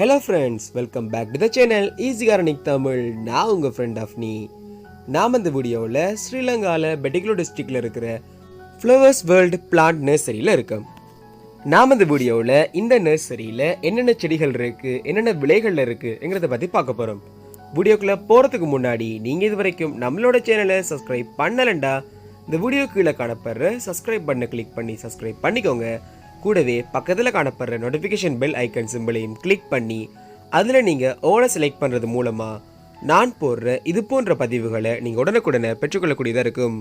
Hello friends, welcome back to the channel EasyGardeningTamil. நான் உங்க friend Afni. நாம இந்த வீடியோவில் ஸ்ரீலங்கால பெட்டிகுலர் டிஸ்ட்ரிக்ட்ல இருக்கிற Flowers World Plant Nurseryல இருக்கோம். நாம இந்த வீடியோவில் இந்த நர்சரியில என்னென்ன செடிகள் இருக்கு, என்னென்ன விலைகள்ல இருக்குங்கிறத பத்தி பார்க்க போறோம். வீடியோக்குள்ள போறதுக்கு முன்னாடி நீங்க இதுவரைக்கும் நம்மளோட சேனலை சப்ஸ்கிரைப் பண்ணலண்டா இந்த வீடியோ கீழே காணப்படுற சப்ஸ்கிரைப் பட்டனை கிளிக் பண்ணி சப்ஸ்கிரைப் பண்ணிக்கோங்க. கூடவே பக்கத்தில் காணப்படுற நோட்டிஃபிகேஷன் பெல் ஐக்கன் சிம்பிளையும் கிளிக் பண்ணி அதில் நீங்கள் ஓலை செலக்ட் பண்ணுறது மூலமாக நான் போடுற இது போன்ற பதிவுகளை நீங்கள் உடனுக்குடனே பெற்றுக்கொள்ளக்கூடியதாக இருக்கும்.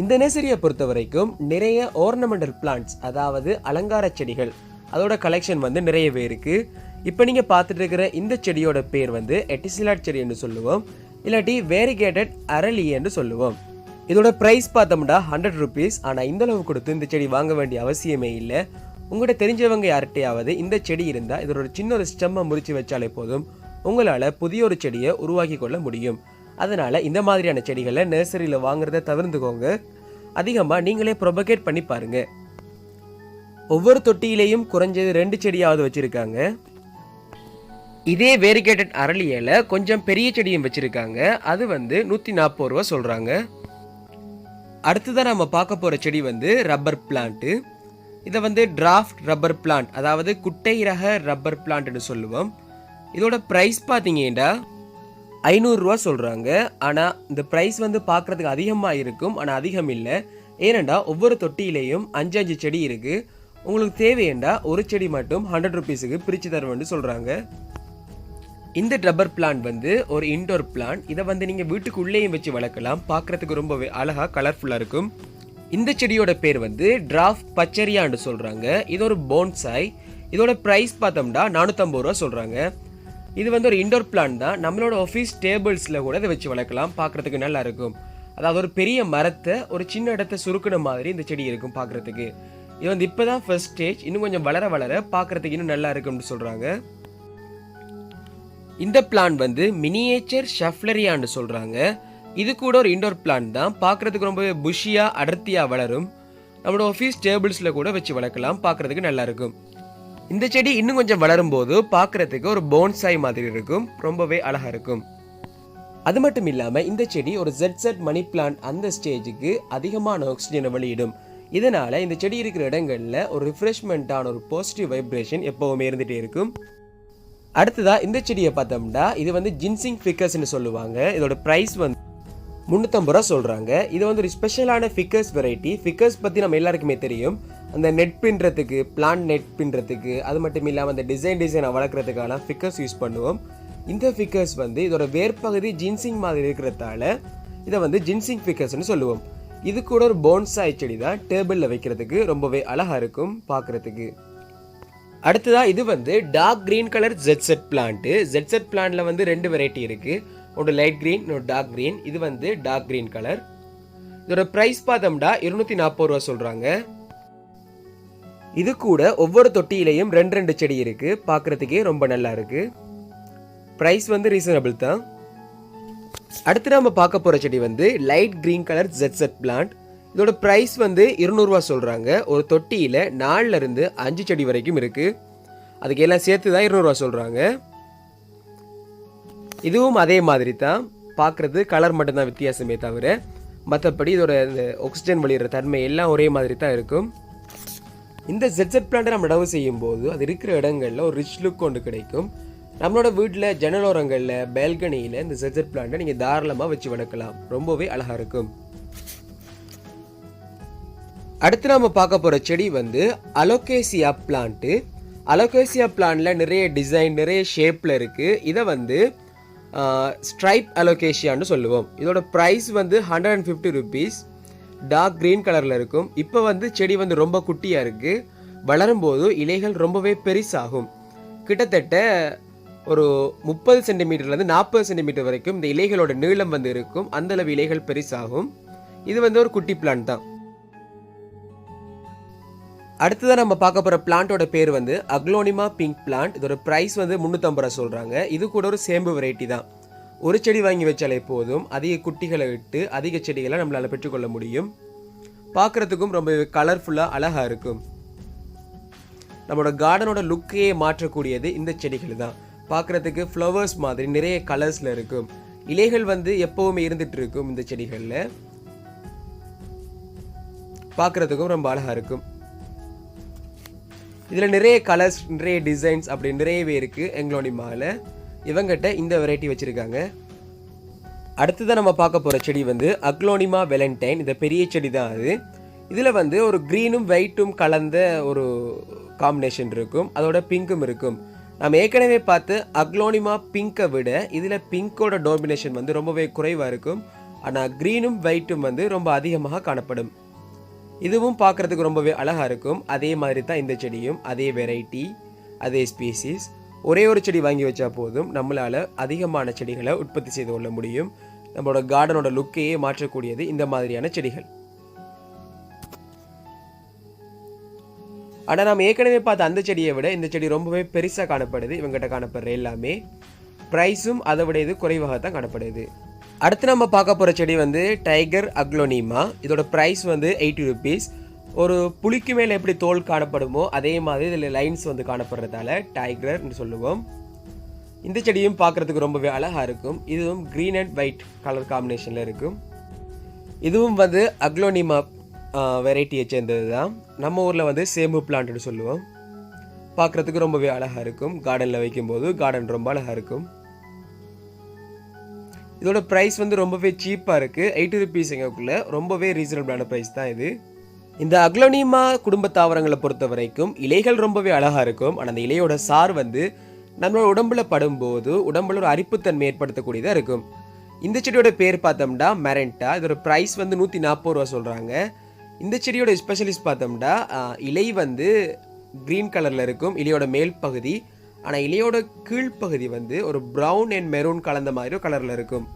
இந்த நர்சரியை பொறுத்த வரைக்கும் நிறைய ஆர்னமெண்டல் பிளான்ட்ஸ், அதாவது அலங்கார செடிகள், அதோட கலெக்ஷன் நிறையவே இருக்குது. இப்போ நீங்கள் பார்த்துட்டு இருக்கிற இந்த செடியோட பேர் எட்டிசிலாட் செடி என்று சொல்லுவோம், இல்லாட்டி வேரிகேட்டட் அரளி என்று சொல்லுவோம். இதோட ப்ரைஸ் பார்த்தோம்னா 100 rupees. ஆனால் இந்த அளவு கொடுத்து இந்த செடி வாங்க வேண்டிய அவசியமே இல்லை. உங்கள்கிட்ட தெரிஞ்சவங்க யார்கிட்டையாவது இந்த செடி இருந்தால் இதோட சின்ன ஒரு ஸ்டெம்மை முறிச்சு வச்சாலே போதும், உங்களால் புதிய ஒரு செடியை உருவாக்கி கொள்ள முடியும். அதனால் இந்த மாதிரியான செடிகளை நர்சரியில் வாங்குறத தவிர்த்துக்கோங்க. அதிகமாக நீங்களே ப்ரொபகேட் பண்ணி பாருங்கள். ஒவ்வொரு தொட்டியிலையும் குறைஞ்சது 2 செடியாவது வச்சுருக்காங்க. இதே வேரிகேட்டட் அரளியில் கொஞ்சம் பெரிய செடியும் வச்சுருக்காங்க. அது 140 ரூபா சொல்கிறாங்க. அடுத்ததான் நம்ம பார்க்க போகிற செடி ரப்பர் பிளான்ட்டு. இதை டிராஃப்ட் ரப்பர் பிளான்ட், அதாவது குட்டை ரக ரப்பர் பிளான்ட்னு சொல்லுவோம். இதோட ப்ரைஸ் பார்த்தீங்கன்னா 500 ரூபா சொல்கிறாங்க. ஆனால் இந்த ப்ரைஸ் பார்க்குறதுக்கு அதிகமாக இருக்கும், ஆனால் அதிகம் இல்லை. ஏனெண்டா ஒவ்வொரு தொட்டியிலையும் 5 செடி இருக்குது. உங்களுக்கு தேவையேண்டா ஒரு செடி மட்டும் 100 rupeesக்கு பிரித்து தருவேன்னு சொல்கிறாங்க. இந்த ரப்பர் பிளான்ட் ஒரு இன்டோர் பிளான்ட். இதை நீங்கள் வீட்டுக்கு உள்ளேயும் வச்சு வளர்க்கலாம். பார்க்குறதுக்கு ரொம்பவே அழகாக கலர்ஃபுல்லாக இருக்கும். இந்த செடியோட பேர் டிராஃப்ட் பச்சரியான்னு சொல்கிறாங்க. இது ஒரு போன்சாய். இதோட ப்ரைஸ் பார்த்தோம்னா 450 ரூபா சொல்கிறாங்க. இது ஒரு இன்டோர் பிளான்ட் தான். நம்மளோட ஆஃபீஸ் டேபிள்ஸில் கூட இதை வச்சு வளர்க்கலாம். பார்க்குறதுக்கு நல்லா இருக்கும். அதாவது ஒரு பெரிய மரத்தை ஒரு சின்ன இடத்த சுருக்கின மாதிரி இந்த செடி இருக்கும் பார்க்குறதுக்கு. இது இப்போ தான் ஃபர்ஸ்ட் ஸ்டேஜ். இன்னும் கொஞ்சம் வளர வளர பார்க்குறதுக்கு இன்னும் நல்லா இருக்கும்னு சொல்கிறாங்க. இந்த பிளான்ட் மினியேச்சர் ஷஃப்லரியான்னு சொல்கிறாங்க. இது கூட ஒரு இன்டோர் பிளான்ட் தான். பார்க்குறதுக்கு ரொம்பவே புஷியாக அடர்த்தியாக வளரும். நம்மளோட ஆஃபீஸ் டேபிள்ஸில் கூட வச்சு வளர்க்கலாம். பார்க்குறதுக்கு நல்லா இருக்கும். இந்த செடி இன்னும் கொஞ்சம் வளரும் போது பார்க்குறதுக்கு ஒரு போன்சாய் மாதிரி இருக்கும். ரொம்பவே அழகாக இருக்கும். அது மட்டும் இல்லாமல் இந்த செடி ஒரு ZZ மணி பிளான்ட் அந்த ஸ்டேஜுக்கு அதிகமான ஆக்சிஜனை வெளியிடும். இதனால் இந்த செடி இருக்கிற இடங்களில் ஒரு ரிஃப்ரெஷ்மெண்ட்டான ஒரு பாசிட்டிவ் வைப்ரேஷன் எப்போவுமே இருந்துகிட்டே இருக்கும். அடுத்ததா இந்த செடியை பார்த்தோம்னா இது ஜின்சிங் ஃபிக்கர்ஸ்னு சொல்லுவாங்க. இதோட ப்ரைஸ் 350 ரூபா சொல்கிறாங்க. இது ஒரு ஸ்பெஷலான ஃபிக்கர்ஸ் வெரைட்டி. ஃபிக்கர்ஸ் பற்றி நம்ம எல்லாருக்குமே தெரியும். அந்த நெட் பின்னுறதுக்கு, பிளான்ட் நெட் பின்னுறதுக்கு, அது மட்டும் இல்லாமல் அந்த டிசைனை வளர்க்குறதுக்கான ஃபிக்கர்ஸ் யூஸ் பண்ணுவோம். இந்த ஃபிக்கர்ஸ் இதோட வேர்பகுதி ஜின்சிங் மாதிரி இருக்கிறதால இதை ஜின்சிங் ஃபிக்கர்ஸ்னு சொல்லுவோம். இது கூட ஒரு போன்சாய் செடி தான். டேபிளில் வைக்கிறதுக்கு ரொம்பவே அழகாக இருக்கும் பார்க்குறதுக்கு. அடுத்ததா இது dark green colour ZZ plant. ZZ பிளான்ட்ல 2 வெரைட்டி இருக்கு. ஒரு லைட் கிரீன், ஒரு டார்க் கிரீன். இது டார்க் கிரீன் கலர். இதோட பிரைஸ் பார்த்தோம்னா 240 ரூபா சொல்றாங்க. இது கூட ஒவ்வொரு தொட்டியிலையும் 2 செடி இருக்கு. பார்க்கறதுக்கே ரொம்ப நல்லா இருக்கு. பிரைஸ் ரீசனபிள் தான். அடுத்து நம்ம பார்க்க போற செடி light green colour ZZ plant. இதோட ப்ரைஸ் 200 ரூபா சொல்கிறாங்க. ஒரு தொட்டியில் 4 இருந்து 5 செடி வரைக்கும் இருக்குது. அதுக்கு எல்லாம் சேர்த்து தான் 200 ரூபா சொல்கிறாங்க. இதுவும் அதே மாதிரி தான். பார்க்குறது கலர் மட்டும்தான் வித்தியாசமே தவிர மற்றபடி இதோட இந்த ஆக்சிஜன் வெளியிடுற தன்மை எல்லாம் ஒரே மாதிரி தான் இருக்கும். இந்த ZZ பிளான்ட்டை நம்ம நடவு செய்யும் போது அது இருக்கிற இடங்களில் ஒரு ரிச் லுக் கொண்டு கிடைக்கும். நம்மளோட வீட்டில் ஜன்னலோரங்களில், பால்கனியில் இந்த ZZ பிளான்ட்டை நீங்கள் தாராளமாக வச்சு வளர்க்கலாம். ரொம்பவே அழகாக இருக்கும். அடுத்து நம்ம பார்க்க போகிற செடி அலோகேசியா பிளான்ட்டு. அலோகேசியா பிளான்ட்டில் நிறைய டிசைன், நிறைய ஷேப்பில் இருக்குது. இதை ஸ்ட்ரைப் அலோகேசியான்னு சொல்லுவோம். இதோட ப்ரைஸ் 150 rupees. டார்க் க்ரீன் கலரில் இருக்கும். இப்போ செடி ரொம்ப குட்டியாக இருக்குது. வளரும்போது இலைகள் ரொம்பவே பெருசாகும். கிட்டத்தட்ட ஒரு 30 சென்டிமீட்டர்லேருந்து 40 சென்டிமீட்டர் வரைக்கும் இந்த இலைகளோட நீளம் இருக்கும். அந்தளவு இலைகள் பெருசாகும். இது ஒரு குட்டி பிளான்ட் தான். அடுத்ததான் நம்ம பார்க்க போகிற பிளான்ட்டோட பேர் அக்லோனிமா பிங்க் பிளான்ட். இதோட ப்ரைஸ் 350 ரூபா சொல்கிறாங்க. இது கூட ஒரு சேம்பு வெரைட்டி தான். ஒரு செடி வாங்கி வச்சாலே போதும், அதிக குட்டிகளை விட்டு அதிக செடிகளை நம்மளால் பெற்றுக்கொள்ள முடியும். பார்க்குறதுக்கும் ரொம்ப கலர்ஃபுல்லாக அழகாக இருக்கும். நம்மளோட கார்டனோட லுக்கையே மாற்றக்கூடியது இந்த செடிகள் தான். பார்க்குறதுக்கு ஃப்ளவர்ஸ் மாதிரி நிறைய கலர்ஸில் இருக்கும். இலைகள் வந்து எப்போவுமே இருந்துகிட்டு இருக்கும். இந்த செடிகளில் பார்க்குறதுக்கும் ரொம்ப அழகாக இருக்கும். இதில் நிறைய கலர்ஸ், நிறைய டிசைன்ஸ் அப்படி நிறையவே இருக்குது. எக்லோனிமாவில் இவங்கிட்ட இந்த வெரைட்டி வச்சுருக்காங்க. அடுத்ததான் நம்ம பார்க்க போகிற செடி வந்து அக்லோனிமா வெலண்டைன். இந்த பெரிய செடி தான் அது. இதில் வந்து ஒரு க்ரீனும் ஒயிட்டும் கலந்த ஒரு காம்பினேஷன் இருக்கும். அதோட பிங்க்கும் இருக்கும். நம்ம ஏற்கனவே பார்த்து அக்லோனிமா பிங்கை விட இதில் பிங்கோட டாமினேஷன் வந்து ரொம்பவே குறைவாக இருக்கும். ஆனால் க்ரீனும் ஒயிட்டும் வந்து ரொம்ப அதிகமாக காணப்படும். இதுவும் பார்க்குறதுக்கு ரொம்பவே அழகாக இருக்கும். அதே மாதிரி தான் இந்த செடியும், அதே வெரைட்டி, அதே ஸ்பீசிஸ். ஒரே ஒரு செடி வாங்கி வச்சா போதும், நம்மளால் அதிகமான செடிகளை உற்பத்தி செய்து கொள்ள முடியும். நம்மளோட கார்டனோட லுக்கையே மாற்றக்கூடியது இந்த மாதிரியான செடிகள். ஆனால் நம்ம ஏற்கனவே பார்த்த அந்த செடியை விட இந்த செடி ரொம்பவே பெருசாக காணப்படுது. இவங்ககிட்ட காணப்படுற எல்லாமே ப்ரைஸும் அதை விட இது குறைவாகத்தான் காணப்படுது. அடுத்து நம்ம பார்க்க போகிற செடி வந்து டைகர் அக்லோனிமா. இதோட ப்ரைஸ் வந்து 80 rupees. ஒரு புளிக்கு மேலே எப்படி தோல் காணப்படுமோ அதே மாதிரி இதில் லைன்ஸ் வந்து காணப்படுறதால டைகர்னு சொல்லுவோம். இந்த செடியும் பார்க்குறதுக்கு ரொம்பவே அழகாக இருக்கும். இதுவும் க்ரீன் அண்ட் ஒயிட் கலர் காம்பினேஷனில் இருக்கும். இதுவும் வந்து அக்லோனிமா வெரைட்டியை சேர்ந்தது தான். நம்ம ஊரில் வந்து சேம்பு பிளான்ட்னு சொல்லுவோம். பார்க்குறதுக்கு ரொம்பவே அழகாக இருக்கும். கார்டனில் வைக்கும்போது கார்டன் ரொம்ப அழகாக இருக்கும். இதோட ப்ரைஸ் வந்து ரொம்பவே சீப்பாக இருக்குது. 80 rupees எங்களுக்குள்ள ரொம்பவே ரீசனபிளான ப்ரைஸ் தான் இது. இந்த அக்லோனிமா குடும்ப தாவரங்களை பொறுத்த வரைக்கும் இலைகள் ரொம்பவே அழகாக இருக்கும். ஆனால் அந்த இலையோட சார் வந்து நம்மளோட உடம்புல படும்போது உடம்புல ஒரு அரிப்புத்தன்மை ஏற்படுத்தக்கூடியதாக இருக்கும். இந்த செடியோட பேர் பார்த்தோம்னா மெரண்டா. இதோட ப்ரைஸ் வந்து 140 ரூபா சொல்கிறாங்க. இந்த செடியோட ஸ்பெஷலிஸ்ட் பார்த்தோம்னா இலை வந்து க்ரீன் கலரில் இருக்கும், இலையோட மேல் பகுதி. ஆனால் இலையோட கீழ்ப்பகுதி வந்து ஒரு ப்ரௌன் அண்ட் மெரூன் கலந்த மாதிரி ஒரு கலரில் இருக்கும்.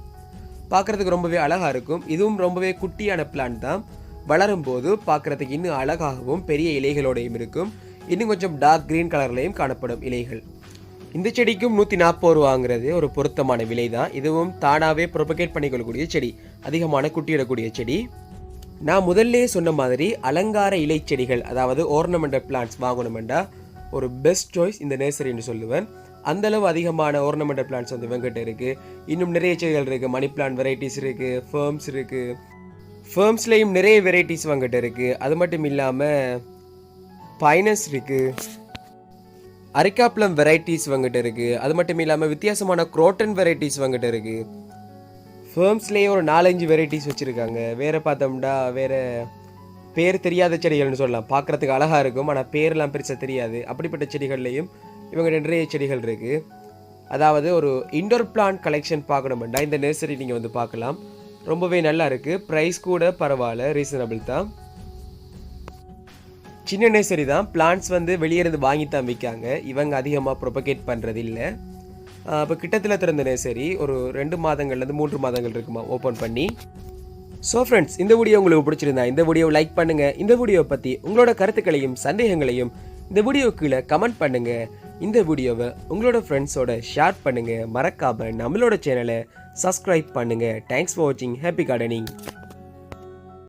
பார்க்குறதுக்கு ரொம்பவே அழகாக இருக்கும். இதுவும் ரொம்பவே குட்டியான பிளான்ட் தான். வளரும் போது பார்க்குறதுக்கு இன்னும் அழகாகவும் பெரிய இலைகளோடையும் இருக்கும். இன்னும் கொஞ்சம் டார்க் க்ரீன் கலர்லையும் காணப்படும் இலைகள். இந்த செடிக்கும் 140 ரூபாங்கிறது ஒரு பொருத்தமான விலை தான். இதுவும் தானாகவே ப்ரொபகேட் பண்ணிக்கொள்ளக்கூடிய செடி, அதிகமான குட்டியிடக்கூடிய செடி. நான் முதல்லே சொன்ன மாதிரி அலங்கார இலை செடிகள், அதாவது ஓர்னமெண்டல் பிளான்ட்ஸ் வாங்கணுமெண்டா ஒரு பெஸ்ட் சாய்ஸ் இந்த நர்சரின்னு சொல்லுவேன். அந்தளவு அதிகமான ஓர்னமெண்டல் பிளான்ட்ஸ் வந்து இவங்ககிட்ட இருக்குது. இன்னும் நிறைய செடிகள் இருக்குது. மணி பிளான்ட் வெரைட்டிஸ் இருக்குது, ஃபேர்ம்ஸ் இருக்குது. ஃபேர்ம்ஸ்லேயும் நிறைய வெரைட்டிஸ் இவங்ககிட்ட இருக்குது. அது மட்டும் இல்லாமல் பைனஸ் இருக்குது, அரிக்காப்ளம் வெரைட்டிஸ் இவங்ககிட்ட இருக்குது. அது மட்டும் இல்லாமல் வித்தியாசமான குரோட்டன் வெரைட்டிஸ் இவங்ககிட்ட இருக்குது. ஃபேர்ம்ஸ்லேயே ஒரு 4-5 வெரைட்டிஸ் வச்சுருக்காங்க. வேறு பார்த்தோம்னா வேறு பேர் தெரியாத செடிகள்னு சொல்லலாம். பார்க்குறதுக்கு அழகாக இருக்கும், ஆனால் பேரெல்லாம் பெருசாக தெரியாது. அப்படிப்பட்ட செடிகள்லையும் இவங்க நிறைய செடிகள் இருக்குது. அதாவது ஒரு இண்டோர் பிளான்ட் கலெக்ஷன் பார்க்கணுமெண்டா இந்த நர்சரி நீங்கள் வந்து பார்க்கலாம். ரொம்பவே நல்லா இருக்குது. ப்ரைஸ் கூட பரவாயில்ல, ரீசனபிள் தான். சின்ன நர்சரி தான். பிளான்ட்ஸ் வந்து வெளியேருந்து வாங்கி தான் விற்காங்க. இவங்க அதிகமாக ப்ரொபகேட் பண்ணுறது இல்லை. இப்போ கிட்டத்தில் திறந்த நர்சரி ஒரு 2 மாதங்கள்லேருந்து 3 மாதங்கள் இருக்குமா ஓப்பன் பண்ணி. ஸோ ஃப்ரெண்ட்ஸ், இந்த வீடியோ உங்களுக்கு பிடிச்சிருந்தா இந்த வீடியோவை லைக் பண்ணுங்கள். இந்த வீடியோவை பற்றி உங்களோட கருத்துக்களையும் சந்தேகங்களையும் இந்த வீடியோ கீழே கமெண்ட் பண்ணுங்கள். இந்த வீடியோவை உங்களோட ஃப்ரெண்ட்ஸோட ஷேர் பண்ணுங்கள். மறக்காமல் நம்மளோட சேனலை சப்ஸ்கிரைப் பண்ணுங்கள். தேங்க்ஸ் ஃபார் வாட்சிங். Happy gardening.